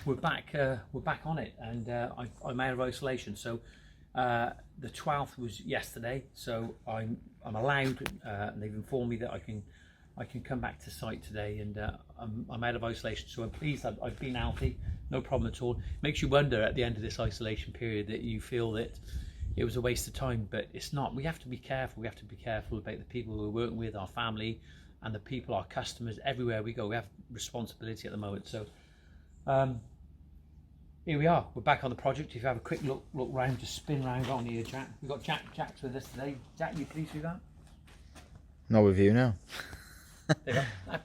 we're back on it, and I'm out of isolation. So the 12th was yesterday, so I'm allowed, and they've informed me that I can come back to site today, and I'm out of isolation. So I'm pleased I've been healthy, no problem at all. Makes you wonder at the end of this isolation period that you feel that it was a waste of time, but it's not. We have to be careful. We have to be careful about the people we're working with, our family, and the people, our customers. Everywhere we go, we have responsibility at the moment. So here we are. We're back on the project. If you have a quick look round, just spin round on here, Jack. We've got Jack's with us today. Jack, you pleased with that? Not with you now.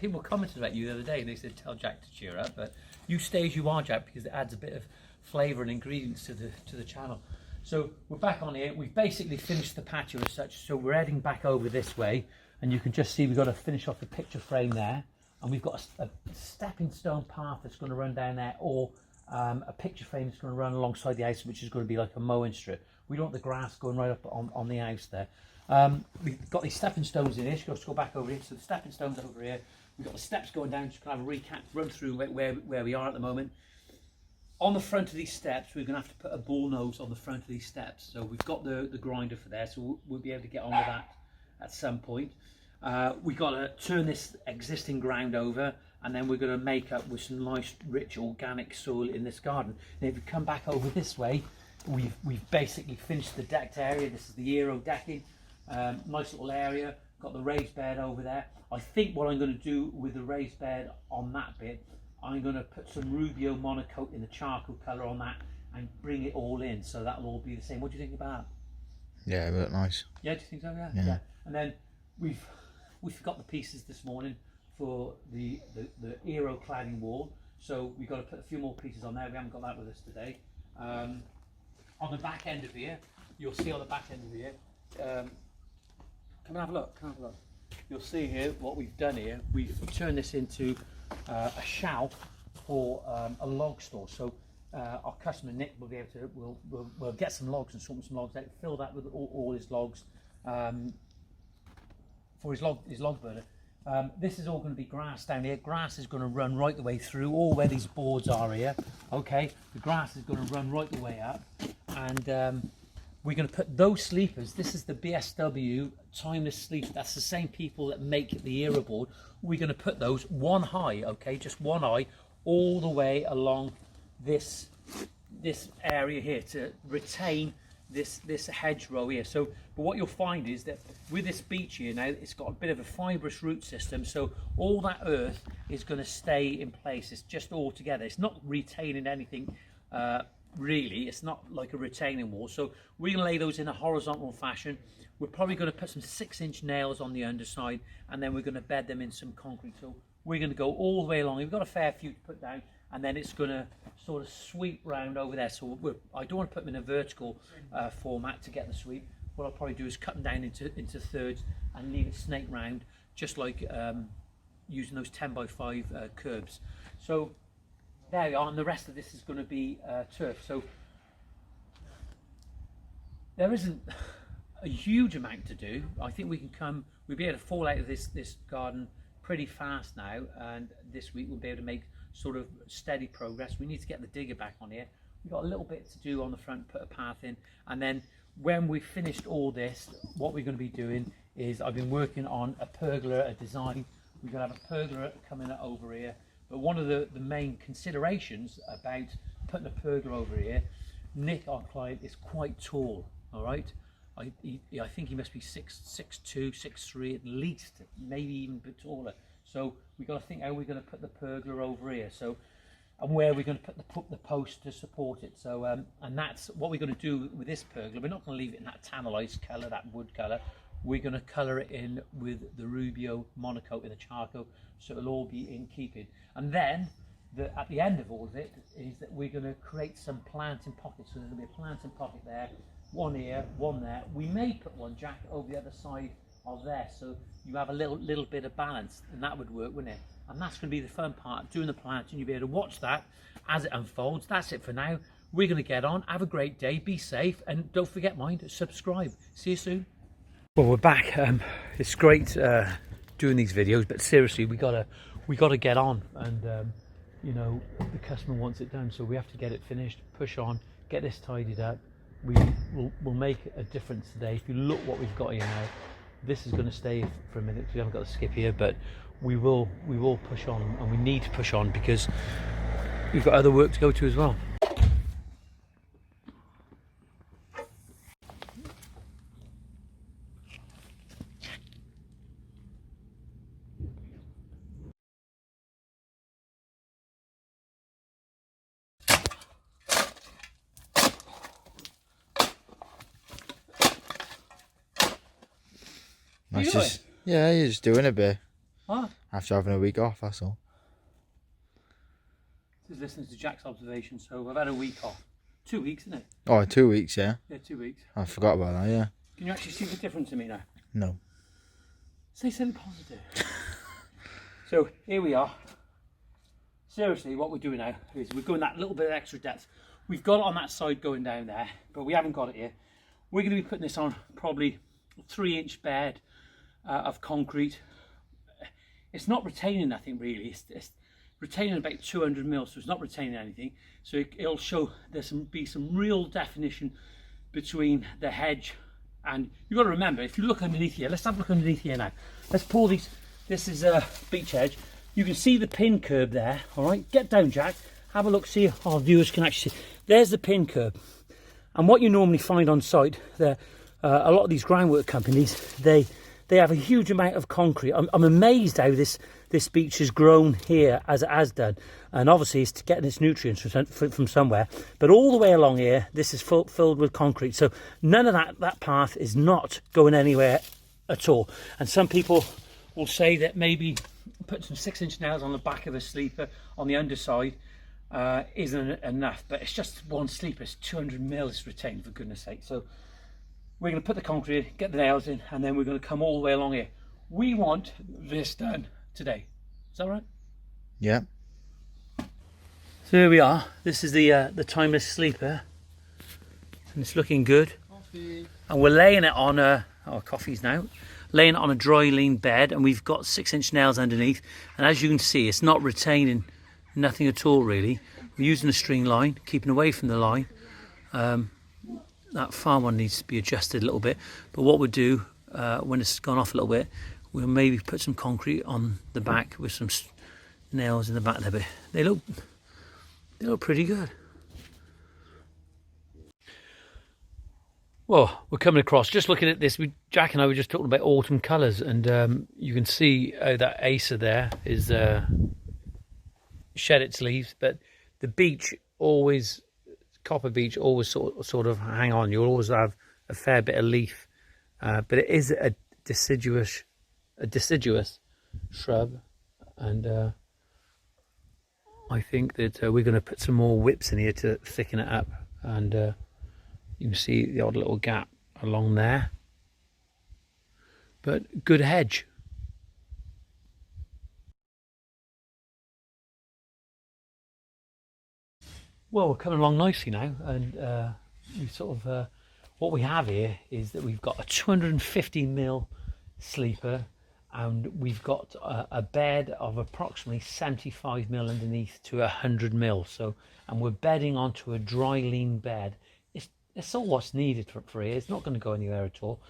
People commented about you the other day. They said, "Tell Jack to cheer up," but you stay as you are, Jack, because it adds a bit of flavour and ingredients to the channel. So we're back on here. We've basically finished the patio as such. So we're heading back over this way, and you can just see we've got to finish off the picture frame there, and we've got a stepping stone path that's going to run down there, or a picture frame that's going to run alongside the house, which is going to be like a mowing strip. We don't want the grass going right up on the house there. We've got these stepping stones in here. Just go back over here. So the stepping stones over here. We've got the steps going down. Just going to have a recap, run through where we are at the moment. On the front of these steps, we're going to have to put a ball nose on the front of these steps. So we've got the grinder for there, so we'll be able to get on with that at some point. We've got to turn this existing ground over, and then we're going to make up with some nice, rich, organic soil in this garden. And if we come back over this way, we've basically finished the decked area. This is the Aero decking. Nice little area. Got the raised bed over there. I think what I'm going to do with the raised bed on that bit, I'm going to put some Rubio monocoat in the charcoal colour on that and bring it all in, so that'll all be the same. What do you think about that? Yeah, it looked nice. Yeah, do you think so? Yeah. And then we forgot the pieces this morning for the Aero cladding wall, so we've got to put a few more pieces on there. We haven't got that with us today. On the back end of here, you'll see on the back end of here, come and have a look. You'll see here what we've done here. We've turned this into a shelf for a log store. So our customer Nick will be able to we'll get some logs and sort some logs out, fill that with all his logs for his log burner. This is all going to be grass down here. Grass is going to run right the way through, all where these boards are here. Okay, the grass is going to run right the way up, and we're going to put those sleepers. This is the BSW timeless sleeper. That's the same people that make the Aero board. We're going to put those one high, okay, just one high, all the way along this area here to retain this hedgerow here. So, but what you'll find is that with this beech here now, it's got a bit of a fibrous root system. So all that earth is going to stay in place. It's just all together. It's not retaining anything. Really, it's not like a retaining wall. So we're going to lay those in a horizontal fashion. We're probably going to put some 6-inch nails on the underside, and then we're going to bed them in some concrete. So we're going to go all the way along. We've got a fair few to put down, and then it's going to sort of sweep round over there. So I don't want to put them in a vertical format to get the sweep. What I'll probably do is cut them down into thirds and leave it snake round, just like using those 10x5 curbs. So there we are, and the rest of this is going to be turf. So there isn't a huge amount to do. I think we'll be able to fall out of this garden pretty fast now, and this week we'll be able to make sort of steady progress. We need to get the digger back on here. We've got a little bit to do on the front, put a path in, and then when we've finished all this, what we're going to be doing is I've been working on a pergola, a design. We're going to have a pergola coming over here. But one of the main considerations about putting a pergola over here, Nick, our client, is quite tall, all right? I think he must be 6'2", 6'3", at least, maybe even a bit taller. So we've got to think how we're going to put the pergola over here. So, and where we're going to put the post to support it. So, and that's what we're going to do with this pergola. We're not going to leave it in that tannalized colour, that wood colour. We're going to colour it in with the Rubio monocoat in the charcoal, so it'll all be in keeping. And then, at the end of all of it, is that we're going to create some planting pockets. So there'll be a planting pocket there, one here, one there. We may put one, Jack, over the other side of there, so you have a little bit of balance, and that would work, wouldn't it? And that's going to be the fun part, doing the planting. You'll be able to watch that as it unfolds. That's it for now. We're going to get on. Have a great day. Be safe, and don't forget, mind, subscribe. See you soon. Well, we're back. It's great doing these videos, but seriously, we gotta get on, and you know, the customer wants it done, so we have to get it finished, push on, get this tidied up. We'll make a difference today. If you look what we've got here now, this is going to stay for a minute because we haven't got the skip here, but we will push on, and we need to push on because we've got other work to go to as well. That's just, yeah, you're just doing a bit. What? After having a week off, that's all. This is listening to Jack's observation, so I've had a week off. 2 weeks, isn't it? Oh, 2 weeks, yeah. Yeah, 2 weeks. I forgot about that, yeah. Can you actually see the difference in me now? No. Say something positive. So here we are. Seriously, what we're doing now is we're going that little bit of extra depth. We've got it on that side going down there, but we haven't got it here. We're going to be putting this on probably a 3-inch bed of concrete. It's not retaining nothing really. It's retaining about 200 mil, so it's not retaining anything. So it'll show there's be some real definition between the hedge, and you've got to remember, if you look underneath here, let's have a look underneath here now. Let's pull these. This is a beech hedge. You can see the pin curb there. All right, get down, Jack. Have a look. See if our viewers can actually see. There's the pin curb. And what you normally find on site, there, a lot of these groundwork companies, they have a huge amount of concrete. I'm amazed how this beech has grown here as it has done, and obviously it's getting its nutrients from somewhere. But all the way along here, this is filled with concrete. So none of that path is not going anywhere at all. And some people will say that maybe put some 6-inch nails on the back of a sleeper on the underside isn't enough, but it's just one sleeper. It's 200 mils retained, for goodness sake. So we're going to put the concrete in, get the nails in, and then we're going to come all the way along here. We want this done today. Is that right? Yeah. So here we are. This is the timeless sleeper, and it's looking good. Coffee. And we're laying it on a coffee's now. Laying it on a dry lean bed, and we've got 6-inch nails underneath. And as you can see, it's not retaining nothing at all really. We're using a string line, keeping away from the line. That far one needs to be adjusted a little bit, but what we'll do when it's gone off a little bit, we'll maybe put some concrete on the back with some nails in the back there, but they look pretty good. Well, we're coming across, just looking at this, Jack and I were just talking about autumn colours, and you can see that Acer there is shed its leaves, but the beech always, copper beech always sort of hang on. You'll always have a fair bit of leaf, but it is a deciduous shrub, and I think that we're going to put some more whips in here to thicken it up, and you can see the odd little gap along there, but good hedge. Well, we're coming along nicely now, and we sort of what we have here is that we've got a 250 mil sleeper, and we've got a bed of approximately 75 mil underneath to 100 mil. So, and we're bedding onto a dry lean bed. It's all what's needed for here. It's not going to go anywhere at all.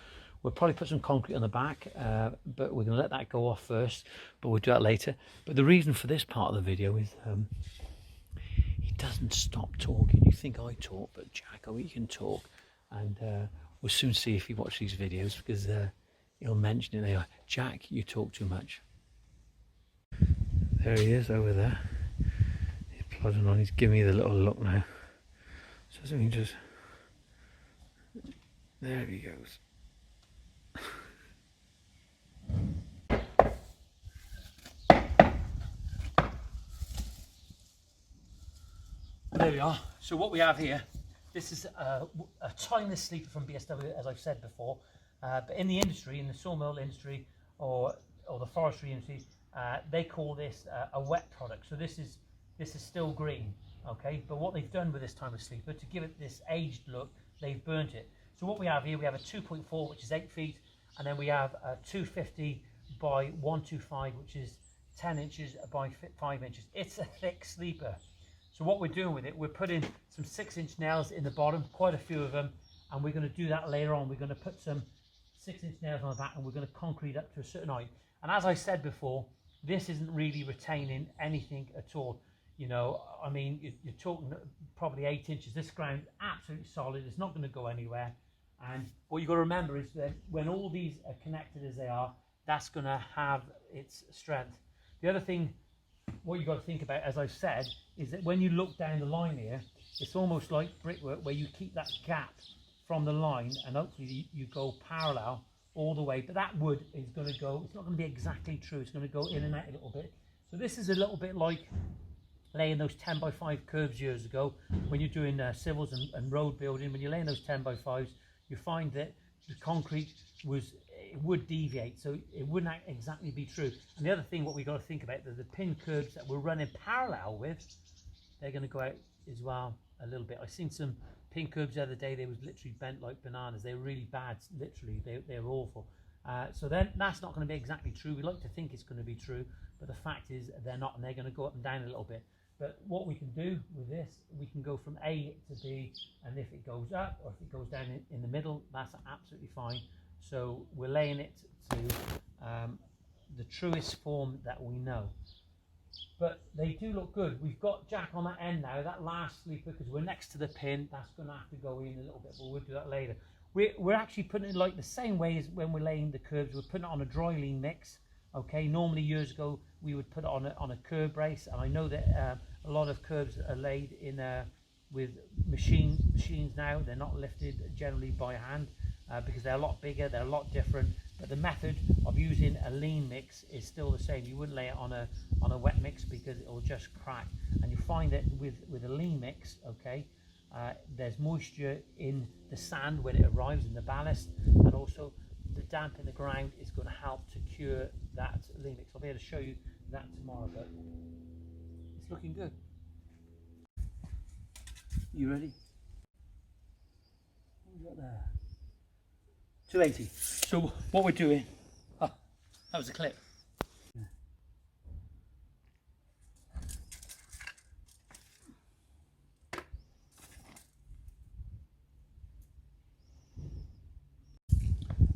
We'll probably put some concrete on the back, but we're going to let that go off first, but we'll do that later. But the reason for this part of the video is he doesn't stop talking. You think I talk, but Jack, he can talk, and we'll soon see if he watches these videos, because he'll mention it. They are, Jack, you talk too much. There he is over there. He's plodding on. He's giving me the little look now. So we can just. There he goes. There we are. So what we have here, this is a timeless sleeper from BSW, as I've said before. But in the industry, in the sawmill industry, or the forestry industry, they call this a wet product. So this is still green, okay? But what they've done with this timeless sleeper, to give it this aged look, they've burnt it. So what we have here, we have a 2.4, which is 8 feet, and then we have a 250 by 125, which is 10 inches by 5 inches. It's a thick sleeper. So what we're doing with it, we're putting some 6-inch nails in the bottom, quite a few of them, and we're going to do that later on. We're going to put some 6-inch nails on the back, and we're going to concrete up to a certain height. And as I said before, this isn't really retaining anything at all. You know, I mean, you're talking probably 8 inches. This ground absolutely solid. It's not going to go anywhere. And what you've got to remember is that when all these are connected as they are, that's going to have its strength. The other thing, what you've got to think about, as I've said, is that when you look down the line here, it's almost like brickwork where you keep that gap from the line, and hopefully you go parallel all the way. But that wood is going to go, it's not going to be exactly true. It's going to go in and out a little bit. So this is a little bit like laying those 10 by 5 curbs years ago when you're doing civils and road building. When you're laying those 10 by 5s, you find that the concrete would deviate, so it wouldn't exactly be true. And the other thing, what we've got to think about, that the pin curbs that we're running parallel with, they're going to go out as well a little bit. I've seen some pin curbs the other day. They was literally bent like bananas. They were really bad. Literally, they were awful. So then that's not going to be exactly true. We like to think it's going to be true, but the fact is they're not, and they're going to go up and down a little bit. But what we can do with this, we can go from A to B, and if it goes up or if it goes down in the middle, that's absolutely fine. So we're laying it to the truest form that we know. But they do look good. We've got Jack on that end now, that last sleeper, because we're next to the pin. That's going to have to go in a little bit, but we'll do that later. We're actually putting it like the same way as when we're laying the curbs. We're putting it on a dry lean mix. Okay, normally years ago we would put it on a curb brace, and I know that a lot of curbs are laid in with machines now. They're not lifted generally by hand because they're a lot bigger, they're a lot different. But the method of using a lean mix is still the same. You wouldn't lay it on a wet mix because it will just crack. And you find that with a lean mix, okay, there's moisture in the sand when it arrives in the ballast, and also the damp in the ground is going to help to cure that lean mix. I'll be able to show you that tomorrow, but it's looking good. You ready? What have we got there? 280. So what we're doing, oh, that was a clip.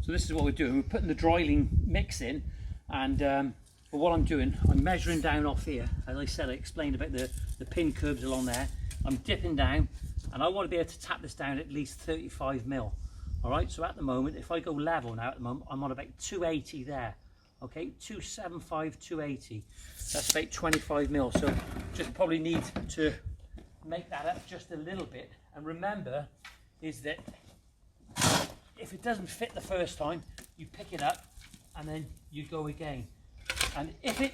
So this is what we're doing. We're putting the dry lean mix in, and but what I'm doing, I'm measuring down off here. As I said, I explained about the pin curbs along there. I'm dipping down, and I want to be able to tap this down at least 35 mil. All right, so at the moment, if I go level now, at the moment, I'm on about 280 there. Okay, 275, 280. That's about 25 mil. So just probably need to make that up just a little bit. And remember, is that if it doesn't fit the first time, you pick it up and then you go again. And if it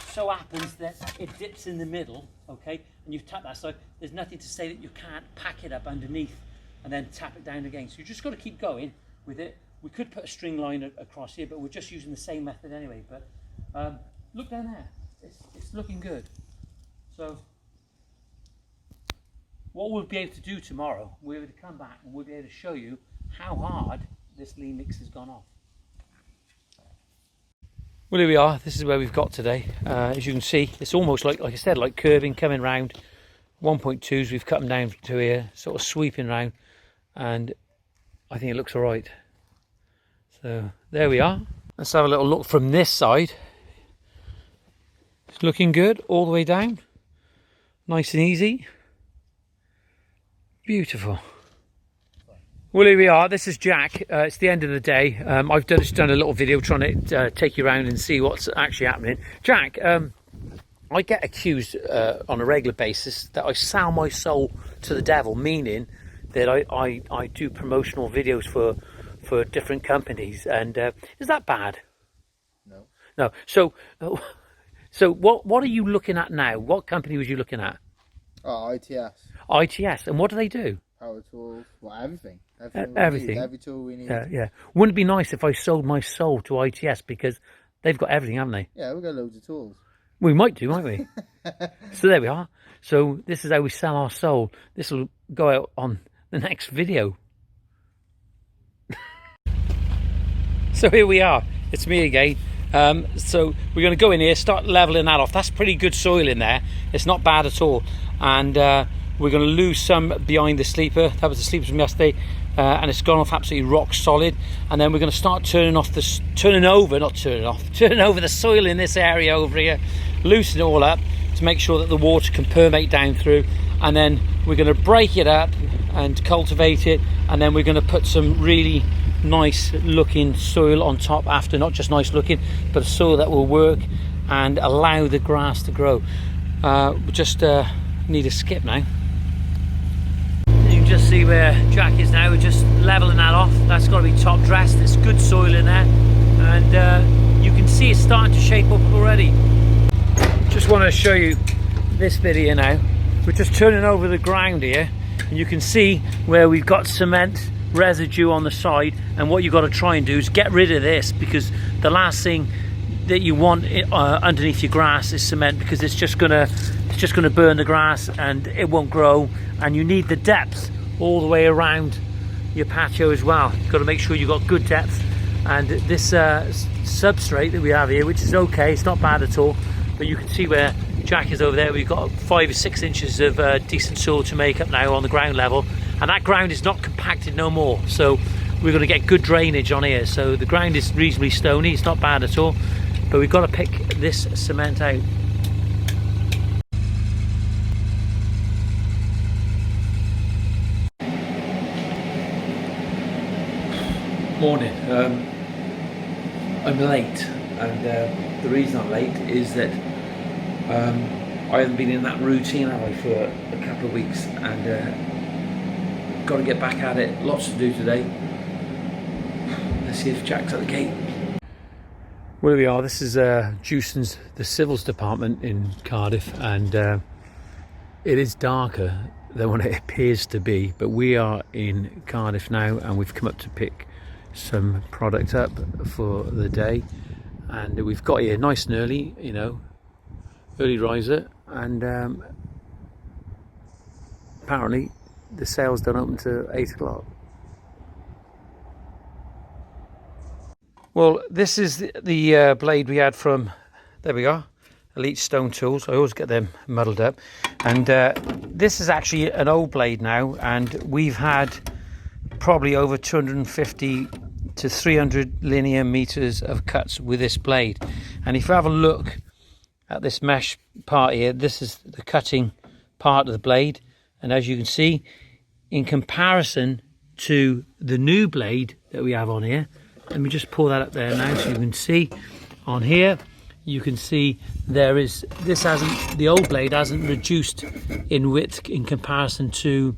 so happens that it dips in the middle, okay, and you've tapped that side, there's nothing to say that you can't pack it up underneath and then tap it down again. So you just got to keep going with it. We could put a string line across here, but we're just using the same method anyway. But look down there, it's looking good. So what we'll be able to do tomorrow, we'll be able to come back and we'll be able to show you how hard this lean mix has gone off. Well, here we are. This is where we've got today. As you can see, it's almost like I said, like curving, coming round. 1.2s, we've cut them down to here, sort of sweeping round, and I think it looks all right. So there we are. Let's have a little look from this side. It's looking good all the way down. Nice and easy. Beautiful. Well, here we are. This is Jack. It's the end of the day. I've just done a little video trying to take you around and see what's actually happening. Jack, I get accused on a regular basis that I sell my soul to the devil, meaning that I do promotional videos for different companies. And is that bad? No. No. So what are you looking at now? What company was you looking at? Oh, ITS. ITS. And what do they do? Power tools. Well, everything. Everything. Every tool we need. Yeah. Wouldn't it be nice if I sold my soul to ITS, because they've got everything, haven't they? Yeah, we've got loads of tools. We might do, might we? So there we are. So this is how we sell our soul. This will go out on the next video. So here we are. It's me again. So we're going to go in here, start leveling that off. That's pretty good soil in there. It's not bad at all. And we're going to lose some behind the sleeper. That was the sleeper from yesterday. And it's gone off absolutely rock solid. And then we're going to start turning over the soil in this area over here, loosen it all up to make sure that the water can permeate down through. And then we're going to break it up and cultivate it, and then we're going to put some really nice looking soil on top after. Not just nice looking, but soil that will work and allow the grass to grow. We just need a skip now. You can just see where Jack is now. We're just leveling that off. That's got to be top dressed. There's good soil in there, and you can see it's starting to shape up already. Just want to show you this bit here now. We're just turning over the ground here, and you can see where we've got cement residue on the side, and what you've got to try and do is get rid of this, because the last thing that you want underneath your grass is cement, because it's just gonna burn the grass and it won't grow. And you need the depth all the way around your patio as well. You've got to make sure you've got good depth. And this substrate that we have here, which is okay, it's not bad at all, but you can see where Jack is over there. We've got 5 or 6 inches of decent soil to make up now on the ground level, and that ground is not compacted no more, so we're going to get good drainage on here. So the ground is reasonably stony, it's not bad at all, but we've got to pick this cement out. Morning. I'm late, and the reason I'm late is that I haven't been in that routine, have I, for a couple of weeks, and got to get back at it. Lots to do today. Let's see if Jack's at the gate. Well, here we are. This is Jewson's, the civils department in Cardiff, and it is darker than what it appears to be, but we are in Cardiff now, and we've come up to pick some product up for the day, and we've got here nice and early, you know, early riser, and apparently the sales don't open till 8 o'clock. Well, this is the blade we had from, there we are, Elite Stone Tools. I always get them muddled up, and this is actually an old blade now, and we've had probably over 250 to 300 linear meters of cuts with this blade. And if you have a look at this mesh part here, this is the cutting part of the blade, and as you can see, in comparison to the new blade that we have on here, let me just pull that up there now so you can see on here. You can see there is, this hasn't, the old blade hasn't reduced in width in comparison to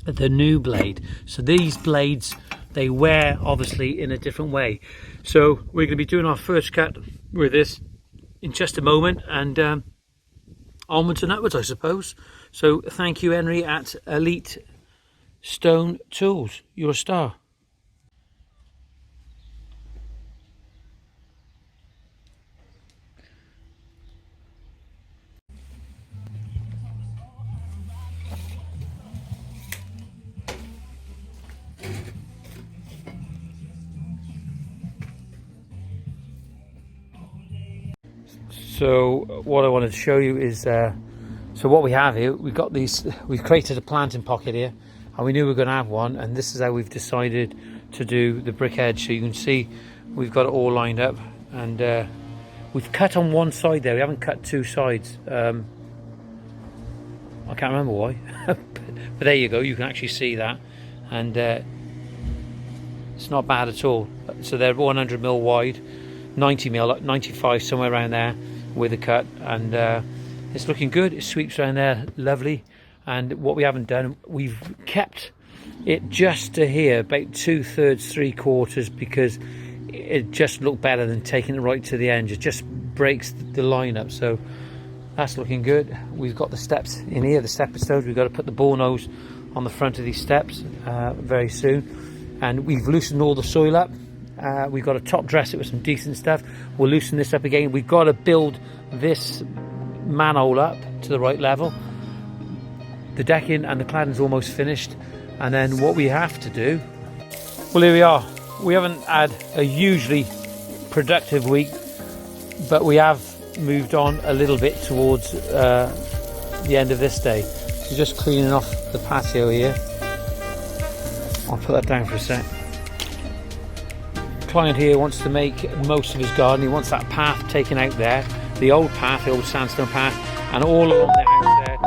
the new blade. So these blades, they wear obviously in a different way. So we're going to be doing our first cut with this in just a moment, and onwards and upwards, I suppose. So thank you, Henry at Elite Stone Tools. You're a star. So what I wanted to show you is, so what we have here, we've got these, we've created a planting pocket here, and we knew we were going to have one, and this is how we've decided to do the brick edge. So you can see we've got it all lined up, and we've cut on one side there, we haven't cut two sides. I can't remember why, but there you go, you can actually see that, and it's not bad at all. So they're 100mm wide, 90mm, 95, somewhere around there with a cut, and it's looking good. It sweeps around there lovely. And what we haven't done, we've kept it just to here, about 2/3, 3/4, because it just looked better than taking it right to the end. It just breaks the line up. So that's looking good. We've got the steps in here, the stepping stones. We've got to put the bore nose on the front of these steps very soon, and we've loosened all the soil up. We've got to top dress it with some decent stuff. We'll loosen this up again. We've got to build this manhole up to the right level. The decking and the cladding's almost finished, and then what we have to do, well, here we are. We haven't had a hugely productive week, but we have moved on a little bit towards the end of this day. So just cleaning off the patio here. I'll put that down for a sec. Client here wants to make most of his garden. He wants that path taken out there, the old path, the old sandstone path, and all along the house there.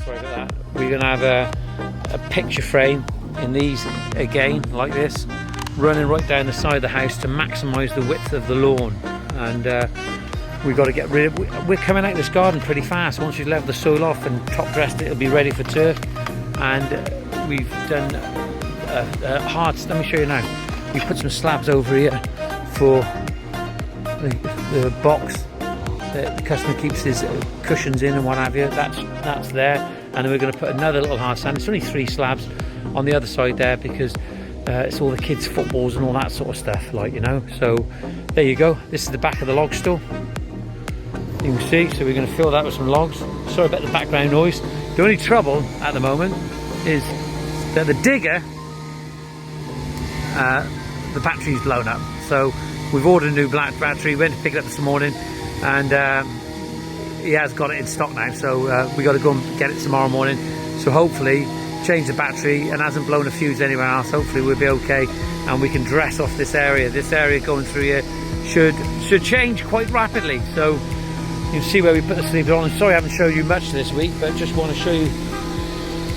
Sorry about that. We're going to have a picture frame in these again, like this, running right down the side of the house to maximise the width of the lawn. And we've got to get rid of. We're coming out of this garden pretty fast. Once we've leveled the soil off and top dressed it, it'll be ready for turf. And we've done hard. Let me show you now. We put some slabs over here for the box that the customer keeps his cushions in and what have you. That's there, and then we're going to put another little hard sand. It's only 3 slabs on the other side there because it's all the kids' footballs and all that sort of stuff, like, you know. So there you go. This is the back of the log store. You can see. So we're going to fill that with some logs. Sorry about the background noise. The only trouble at the moment is that the digger, the battery's blown up. So we've ordered a new black battery. Went to pick it up this morning, and he has got it in stock now. So we got to go and get it tomorrow morning. So hopefully change the battery, and hasn't blown a fuse anywhere else. Hopefully we'll be okay, and we can dress off this area. This area going through here should change quite rapidly. So you can see where we put the sleeves on. I'm sorry I haven't showed you much this week, but just want to show you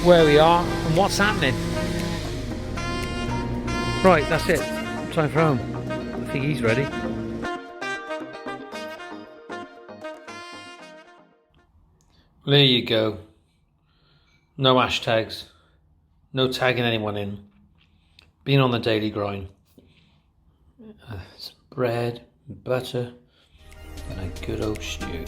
where we are and what's happening. Right, that's it. Time for home. I think he's ready. There you go. No hashtags. No tagging anyone in. Being on the daily grind. Some bread, butter, and a good old stew.